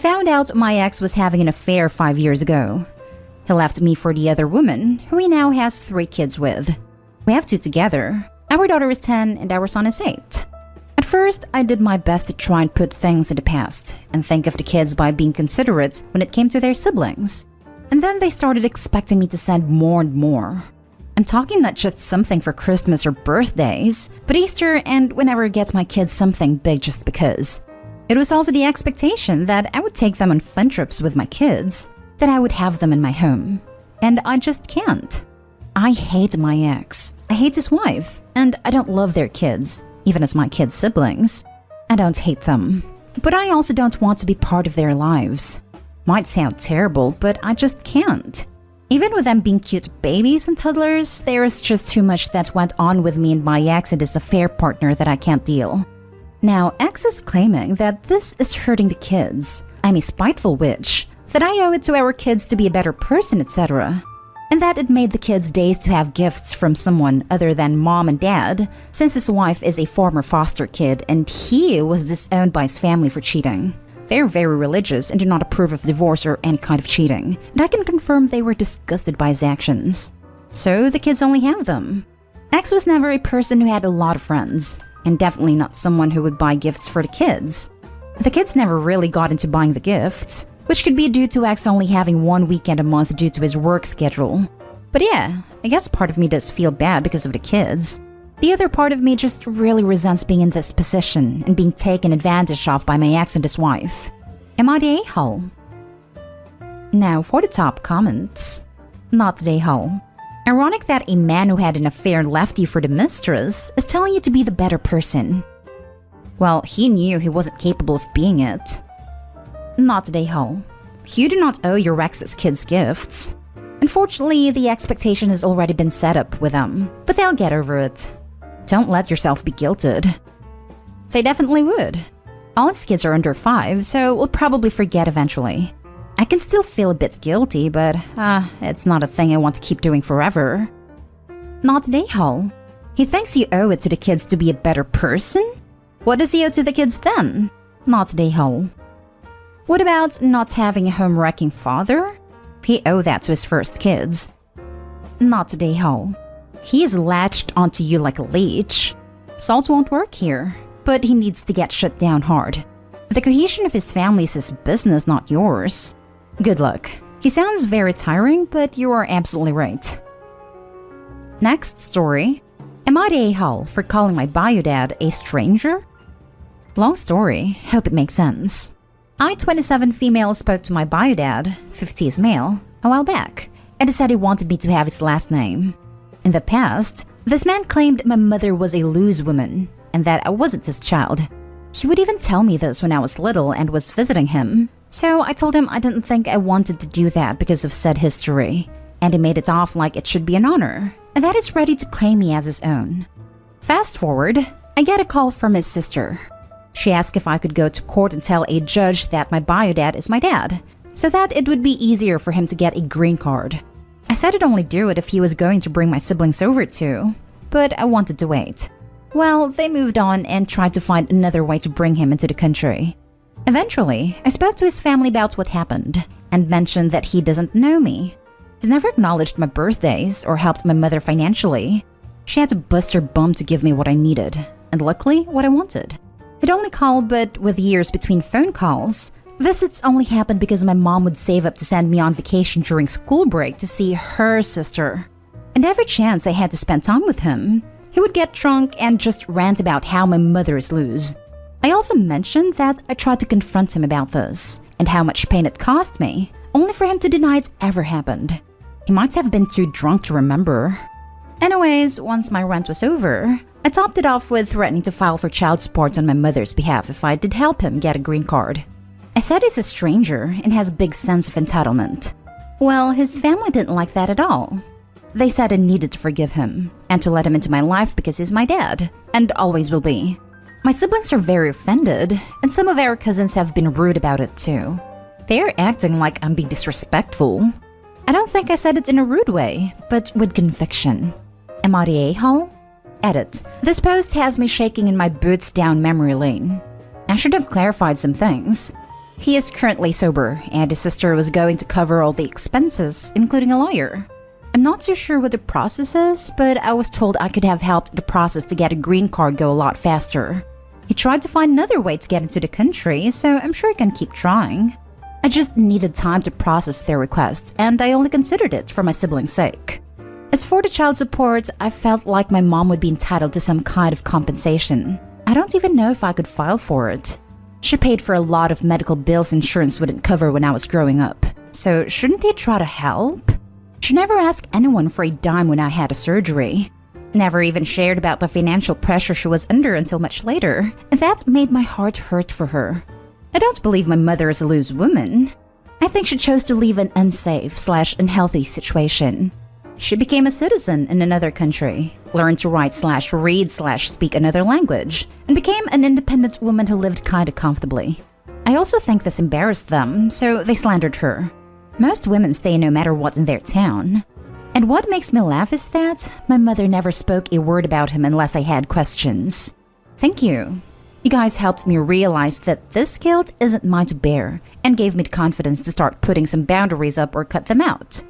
found out my ex was having an affair 5 years ago. He left me for the other woman, who he now has 3 kids with. We have 2 together. Our daughter is 10 and our son is 8. At first, I did my best to try and put things in the past and think of the kids by being considerate when it came to their siblings. And then they started expecting me to send more and more. I'm talking not just something for Christmas or birthdays, but Easter and whenever I get my kids something big just because. It was also the expectation that I would take them on fun trips with my kids, that I would have them in my home. And I just can't. I hate my ex. I hate his wife, and I don't love their kids, even as my kids' siblings. I don't hate them, but I also don't want to be part of their lives. Might sound terrible, but I just can't. Even with them being cute babies and toddlers, there is just too much that went on with me and my ex and his affair partner that I can't deal. Now, ex is claiming that this is hurting the kids. I'm a spiteful witch, that I owe it to our kids to be a better person, etc. And that it made the kids' days to have gifts from someone other than mom and dad, since his wife is a former foster kid and he was disowned by his family for cheating. They're very religious and do not approve of divorce or any kind of cheating, and I can confirm they were disgusted by his actions. So the kids only have them. Ex was never a person who had a lot of friends, and definitely not someone who would buy gifts for the kids. The kids never really got into buying the gifts, which could be due to Ex only having 1 weekend a month due to his work schedule. But yeah, I guess part of me does feel bad because of the kids. The other part of me just really resents being in this position and being taken advantage of by my ex and his wife. Am I the a-hole? Now for the top comments. Not the a-hole. Ironic that a man who had an affair left you for the mistress is telling you to be the better person. Well, he knew he wasn't capable of being it. Not the a-hole. You do not owe your ex's kids gifts. Unfortunately, the expectation has already been set up with them, but they'll get over it. Don't let yourself be guilted. They definitely would. All his kids are under 5, so we'll probably forget eventually. I can still feel a bit guilty, but it's not a thing I want to keep doing forever. Not an a-hole. He thinks you owe it to the kids to be a better person? What does he owe to the kids then? Not an a-hole. What about not having a home-wrecking father? He owed that to his first kids. Not an a-hole. He's latched onto you like a leech. Salt won't work here, but he needs to get shut down hard. The cohesion of his family is his business, not yours. Good luck. He sounds very tiring, but you are absolutely right. Next story. Am I the a-hole for calling my bio dad a stranger? Long story, hope it makes sense. I, 27 female, spoke to my bio dad, 50s male, a while back, and he said he wanted me to have his last name. In the past, this man claimed my mother was a loose woman and that I wasn't his child. He would even tell me this when I was little and was visiting him. So I told him I didn't think I wanted to do that because of said history, and he made it off like it should be an honor, and that he's ready to claim me as his own. Fast forward, I get a call from his sister. She asked if I could go to court and tell a judge that my bio dad is my dad, so that it would be easier for him to get a green card. I said I'd only do it if he was going to bring my siblings over too, but I wanted to wait. Well, they moved on and tried to find another way to bring him into the country. Eventually, I spoke to his family about what happened and mentioned that he doesn't know me. He's never acknowledged my birthdays or helped my mother financially. She had to bust her bum to give me what I needed, and luckily, what I wanted. He'd only call, but with years between phone calls, visits only happened because my mom would save up to send me on vacation during school break to see her sister. And every chance I had to spend time with him, he would get drunk and just rant about how my mother is loose. I also mentioned that I tried to confront him about this and how much pain it cost me, only for him to deny it ever happened. He might have been too drunk to remember. Anyways, once my rant was over, I topped it off with threatening to file for child support on my mother's behalf if I did help him get a green card. I said he's a stranger and has a big sense of entitlement. Well, his family didn't like that at all. They said I needed to forgive him and to let him into my life because he's my dad, and always will be. My siblings are very offended, and some of our cousins have been rude about it too. They're acting like I'm being disrespectful. I don't think I said it in a rude way, but with conviction. Am I the a-hole? Edit. This post has me shaking in my boots down memory lane. I should have clarified some things. He is currently sober, and his sister was going to cover all the expenses, including a lawyer. I'm not too sure what the process is, but I was told I could have helped the process to get a green card go a lot faster. He tried to find another way to get into the country, so I'm sure he can keep trying. I just needed time to process their request, and I only considered it for my siblings' sake. As for the child support, I felt like my mom would be entitled to some kind of compensation. I don't even know if I could file for it. She paid for a lot of medical bills insurance wouldn't cover when I was growing up. So shouldn't they try to help? She never asked anyone for a dime when I had a surgery. Never even shared about the financial pressure she was under until much later. That made my heart hurt for her. I don't believe my mother is a loose woman. I think she chose to leave an unsafe/unhealthy situation. She became a citizen in another country, learned to write/read/speak another language, and became an independent woman who lived kinda comfortably. I also think this embarrassed them, so they slandered her. Most women stay no matter what in their town. And what makes me laugh is that my mother never spoke a word about him unless I had questions. Thank you. You guys helped me realize that this guilt isn't mine to bear and gave me the confidence to start putting some boundaries up or cut them out.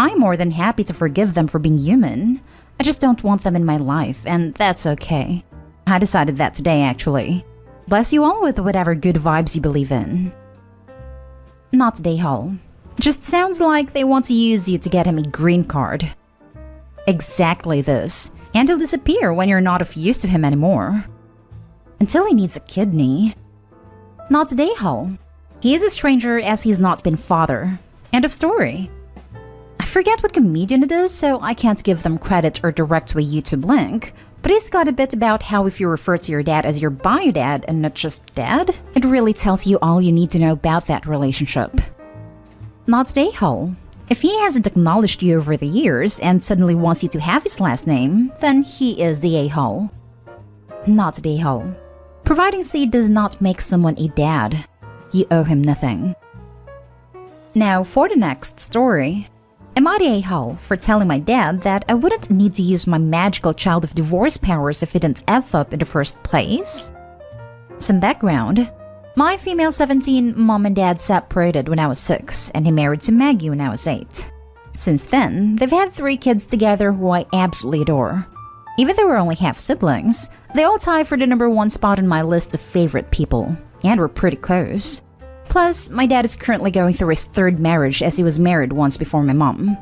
I'm more than happy to forgive them for being human. I just don't want them in my life, and that's okay. I decided that today, actually. Bless you all with whatever good vibes you believe in. Not today, Hall. Just sounds like they want to use you to get him a green card. Exactly this. And he'll disappear when you're not of use to him anymore. Until he needs a kidney. Not today, Hall. He is a stranger as he's not been father. End of story. I forget what comedian it is, so I can't give them credit or direct to a YouTube link, but he's got a bit about how if you refer to your dad as your bio dad and not just dad, it really tells you all you need to know about that relationship. Not today, Hall. If he hasn't acknowledged you over the years and suddenly wants you to have his last name, then he is the a-hole. Not today, Hall. Providing seed does not make someone a dad. You owe him nothing. Now for the next story. Am I the a-hole for telling my dad that I wouldn't need to use my magical child of divorce powers if he didn't F up in the first place? Some background. My female 17 mom and dad separated when I was 6, and he married to Maggie when I was 8. Since then, they've had 3 kids together who I absolutely adore. Even though we're only half siblings, they all tie for the #1 spot on my list of favorite people, and we're pretty close. Plus, my dad is currently going through his 3rd marriage as he was married once before my mom.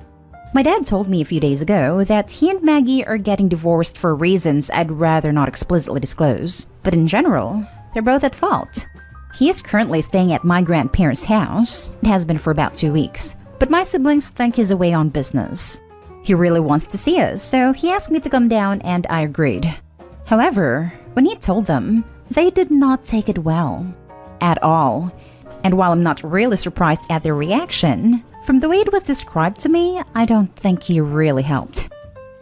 My dad told me a few days ago that he and Maggie are getting divorced for reasons I'd rather not explicitly disclose, but in general, they're both at fault. He is currently staying at my grandparents' house. It has been for about 2 weeks, but my siblings think he's away on business. He really wants to see us, so he asked me to come down and I agreed. However, when he told them, they did not take it well. At all. And while I'm not really surprised at their reaction, from the way it was described to me, I don't think he really helped.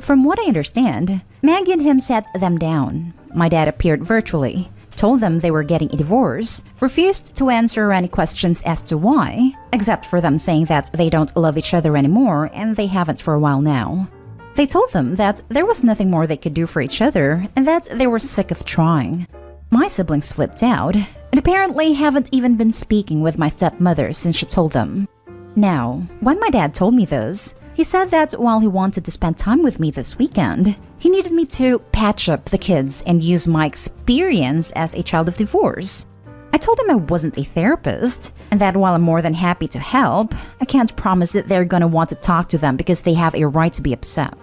From what I understand, Maggie and him sat them down. My dad appeared virtually, told them they were getting a divorce, refused to answer any questions as to why, except for them saying that they don't love each other anymore and they haven't for a while now. They told them that there was nothing more they could do for each other and that they were sick of trying. My siblings flipped out and apparently haven't even been speaking with my stepmother since she told them. Now, when my dad told me this, he said that while he wanted to spend time with me this weekend, he needed me to patch up the kids and use my experience as a child of divorce. I told him I wasn't a therapist, and that while I'm more than happy to help, I can't promise that they're gonna want to talk to them because they have a right to be upset.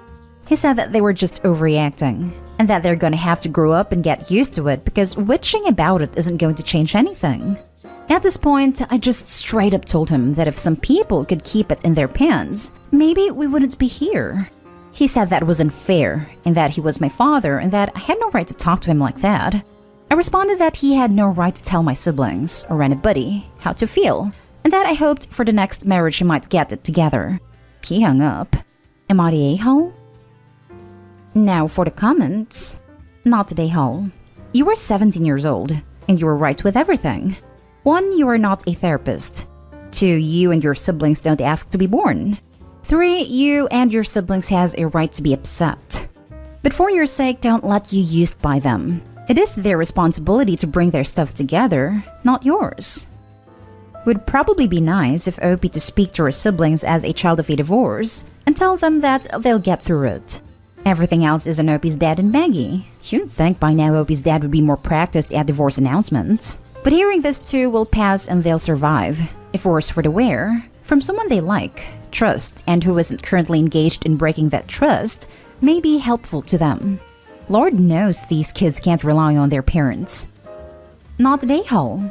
He said that they were just overreacting, and that they're gonna have to grow up and get used to it because witching about it isn't going to change anything. At this point, I just straight up told him that if some people could keep it in their pants, maybe we wouldn't be here. He said that was unfair, and that he was my father, and that I had no right to talk to him like that. I responded that he had no right to tell my siblings, or anybody, how to feel, and that I hoped for the next marriage he might get it together. He hung up. Am I the a-hole? Now for the comments. Not the a-hole. You were 17 years old, and you were right with everything. 1, you are not a therapist. 2, you and your siblings don't ask to be born. 3, you and your siblings has a right to be upset. But for your sake, don't let you used by them. It is their responsibility to bring their stuff together, not yours. Would probably be nice if OP to speak to her siblings as a child of a divorce and tell them that they'll get through it. Everything else is on OP's dad and Maggie. You'd think by now OP's dad would be more practiced at divorce announcements. But hearing this too will pass and they'll survive, if worse for the wear, from someone they like, trust, and who isn't currently engaged in breaking that trust may be helpful to them. Lord knows these kids can't rely on their parents. Not a day-hole.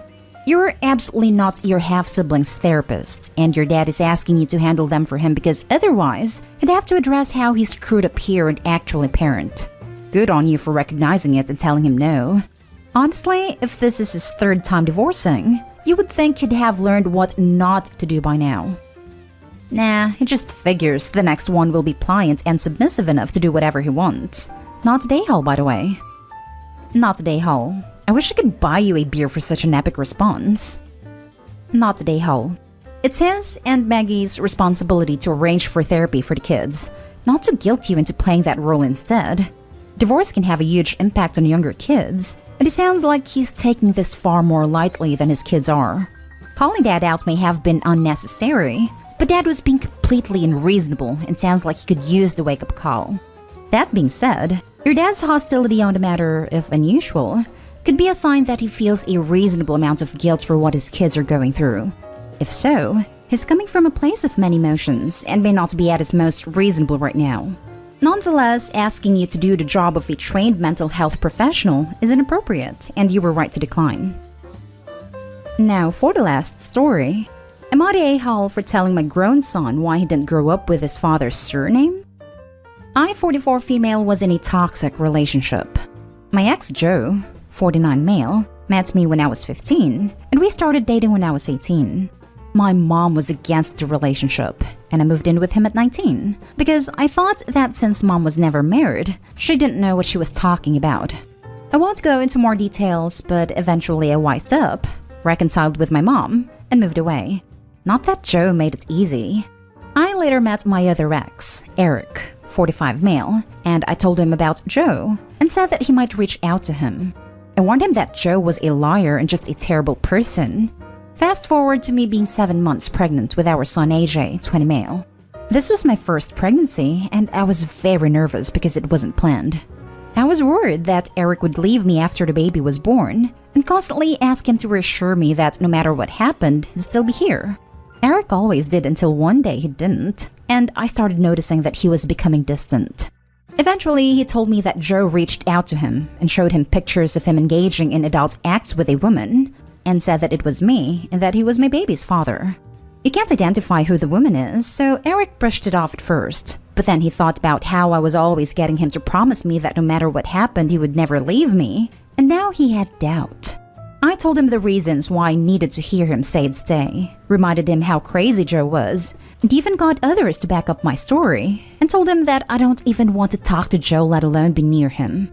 You're absolutely not your half-sibling's therapist, and your dad is asking you to handle them for him because otherwise, he'd have to address how he screwed up here and actually parent. Good on you for recognizing it and telling him no. Honestly, if this is his third time divorcing, you would think he'd have learned what not to do by now. Nah, he just figures the next one will be pliant and submissive enough to do whatever he wants. Not a day-hole, by the way. Not a day-hole. I wish I could buy you a beer for such an epic response. Not a day-hole. It's his and Maggie's responsibility to arrange for therapy for the kids, not to guilt you into playing that role instead. Divorce can have a huge impact on younger kids, and it sounds like he's taking this far more lightly than his kids are. Calling Dad out may have been unnecessary, but Dad was being completely unreasonable and sounds like he could use the wake-up call. That being said, your dad's hostility on the matter, if unusual, could be a sign that he feels a reasonable amount of guilt for what his kids are going through. If so, he's coming from a place of many emotions and may not be at his most reasonable right now. Nonetheless, asking you to do the job of a trained mental health professional is inappropriate, and you were right to decline. Now, for the last story, am I the a-hole for telling my grown son why he didn't grow up with his father's surname? I, 44 female, was in a toxic relationship. My ex, Joe, 49 male, met me when I was 15, and we started dating when I was 18. My mom was against the relationship, and I moved in with him at 19, because I thought that since mom was never married, she didn't know what she was talking about. I won't go into more details, but eventually I wised up, reconciled with my mom, and moved away. Not that Joe made it easy. I later met my other ex, Eric, 45 male, and I told him about Joe, and said that he might reach out to him. I warned him that Joe was a liar and just a terrible person. Fast forward to me being 7 months pregnant with our son AJ, 20 male. This was my first pregnancy, and I was very nervous because it wasn't planned. I was worried that Eric would leave me after the baby was born, and constantly ask him to reassure me that no matter what happened, he'd still be here. Eric always did until one day he didn't, and I started noticing that he was becoming distant. Eventually, he told me that Joe reached out to him and showed him pictures of him engaging in adult acts with a woman, and said that it was me and that he was my baby's father. You can't identify who the woman is, so Eric brushed it off at first, but then he thought about how I was always getting him to promise me that no matter what happened he would never leave me, and now he had doubt. I told him the reasons why I needed to hear him say it'd stay, reminded him how crazy Joe was, and even got others to back up my story, and told him that I don't even want to talk to Joe, let alone be near him.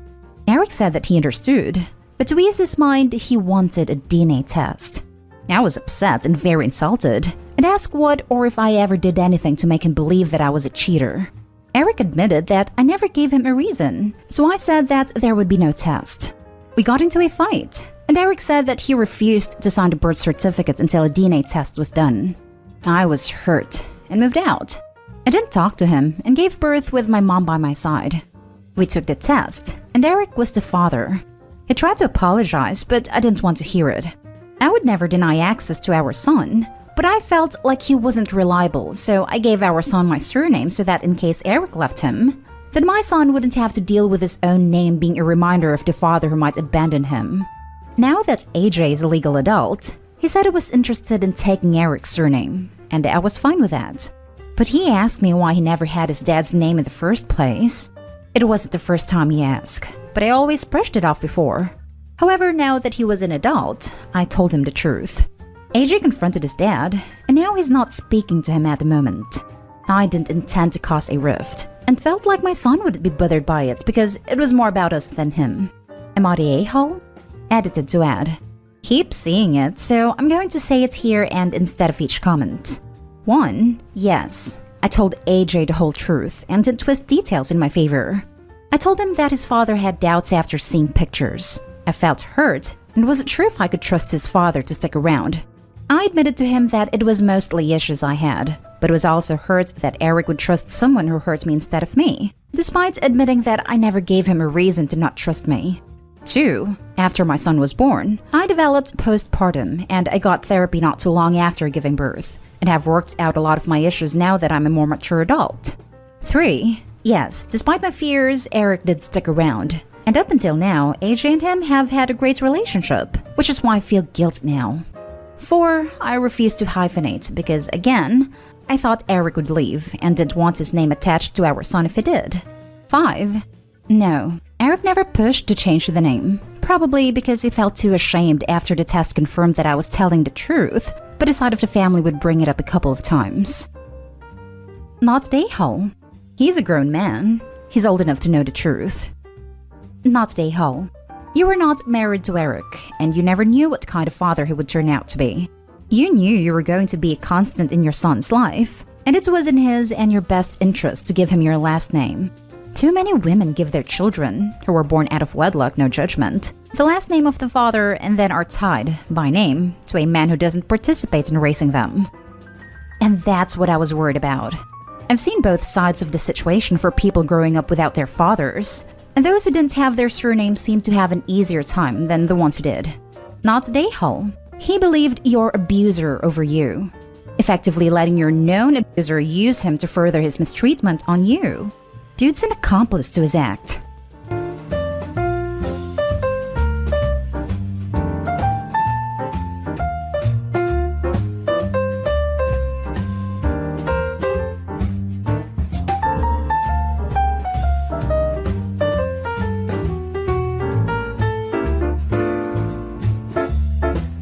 Eric said that he understood, but to ease his mind, he wanted a DNA test. I was upset and very insulted, and asked what or if I ever did anything to make him believe that I was a cheater. Eric admitted that I never gave him a reason, so I said that there would be no test. We got into a fight, and Eric said that he refused to sign the birth certificate until a DNA test was done. I was hurt and moved out. I didn't talk to him and gave birth with my mom by my side. We took the test, and Eric was the father. He tried to apologize, but I didn't want to hear it. I would never deny access to our son, but I felt like he wasn't reliable, so I gave our son my surname so that in case Eric left him, then my son wouldn't have to deal with his own name being a reminder of the father who might abandon him. Now that AJ is a legal adult, he said he was interested in taking Eric's surname, and I was fine with that. But he asked me why he never had his dad's name in the first place. It wasn't the first time he asked, but I always brushed it off before. However, now that he was an adult, I told him the truth. AJ confronted his dad, and now he's not speaking to him at the moment. I didn't intend to cause a rift, and felt like my son would be bothered by it because it was more about us than him. Am I the a-hole? Edited to add. Keep seeing it, so I'm going to say it here and instead of each comment. 1. Yes. I told AJ the whole truth and didn't twist details in my favor. I told him that his father had doubts after seeing pictures. I felt hurt and wasn't sure if I could trust his father to stick around. I admitted to him that it was mostly issues I had, but was also hurt that Eric would trust someone who hurt me instead of me, despite admitting that I never gave him a reason to not trust me. 2. After my son was born, I developed postpartum and I got therapy not too long after giving birth, and have worked out a lot of my issues now that I'm a more mature adult. 3. Yes, despite my fears, Eric did stick around, and up until now, AJ and him have had a great relationship, which is why I feel guilt now. 4. I refused to hyphenate because, again, I thought Eric would leave and didn't want his name attached to our son if he did. 5. No, Eric never pushed to change the name, probably because he felt too ashamed after the test confirmed that I was telling the truth, but his side of the family would bring it up a couple of times. Not Dayhall. He's a grown man. He's old enough to know the truth. Not Dayhall. You were not married to Eric, and you never knew what kind of father he would turn out to be. You knew you were going to be a constant in your son's life, and it was in his and your best interest to give him your last name. Too many women give their children, who were born out of wedlock, no judgment, the last name of the father and then are tied, by name, to a man who doesn't participate in raising them. And that's what I was worried about. I've seen both sides of the situation for people growing up without their fathers, and those who didn't have their surname seemed to have an easier time than the ones who did. Not Dayhall. He believed your abuser over you, effectively letting your known abuser use him to further his mistreatment on you. Dude's an accomplice to his act.